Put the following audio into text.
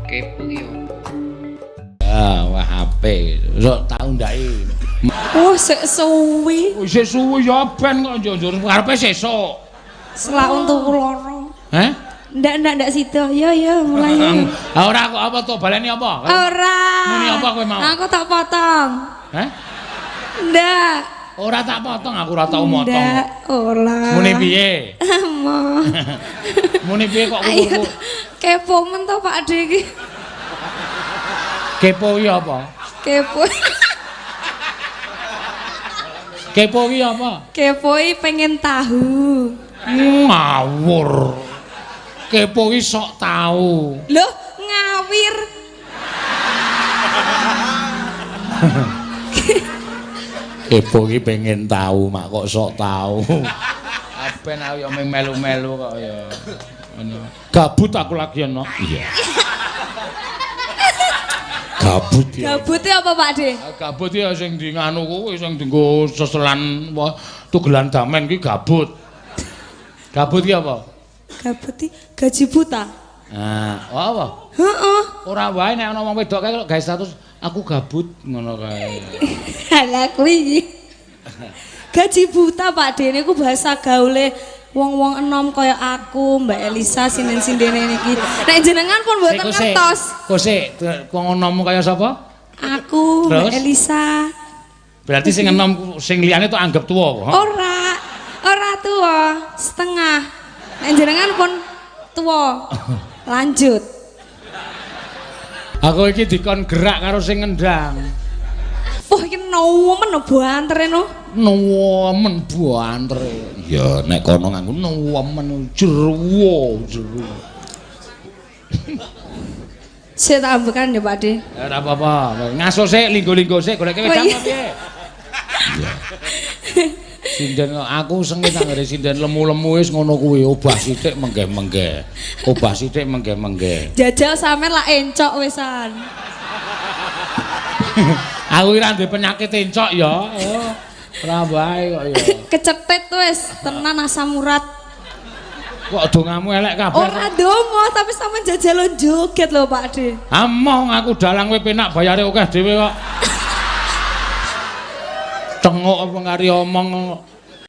Kepo ki opo? Wah HP. Sok tau ndaki. Oh, sik suwi. Wis suwi ya ben kok njur karepe sesuk. Selak untuk loro. Heh? Ndak situ. Ya, mulai. Ora kok apa to baleni apa? Ora. Muni apa kowe mau? Aku tak potong. Heh? Ndak. Ora tak potong, aku ora tau motong. Ndak, ora. Muni piye? Mo. Muni piye kok kuku? Kepo men to Pak De iki. Kepo ki apa? Kepo. Kepo ki apa? Kepoi pengen tahu. Ngawur. Kepo ki sok tau. Loh, ngawir. Kepo ki pengen tahu mak kok sok tahu. Ben aku ya melu-melu kok ya. Gabut aku lagi ono. Iya. Gabut ya. Gabute apa Pak De? Gabut ya sing di nganu kuwi sing dienggo seselan tugelan damen ki gabut. Gabut ki apa? Gabuti gaji buta. Nah, apa? Heeh. Ora wae nek ana wong wedok kae kok gawe status aku gabut ngono kae. Lah kuwi iki. Gaji buta Pak De niku bahasa gaule wong-wong enom kaya aku, Mbak Elisa sinden-sindene niki. Nek jenengan pun mboten ngertos. Kosek, wong enom kaya sapa? Aku, Mbak Elisa. Berarti sing enom sing liyane tok anggap tuwa kok. Ora tuwa, setengah. Nek jenengan pun tuwa. Lanjut. Aku iki dikon gerak karo sing ngendang. Wah, iki nemen bantere no. Nemen bantere. Ya nek kono nganggo nemen jeruwo. Saya tak ambekan ya Pak De. Ora apa-apa. Ngaso sik, linggo-linggo sik goleke wedang piye? Iya. Sinden aku sengit anggere sinden lemu-lemu wis ngono kuwi, obah sithik menggeh-menggeh. Obah sithik menggeh-menggeh. Jajal sampean lak encok wisan. Aku ora ndek penyakit encok ya. Ora wae kok ya. Kecetet wis, tenan asam urat. Kok dongamu elek kabeh. Ora donga, tapi sampean jajal joget lho Pak De. Among aku dalang kowe penak bayare akeh dhewe kok. Tengok apa ngari omong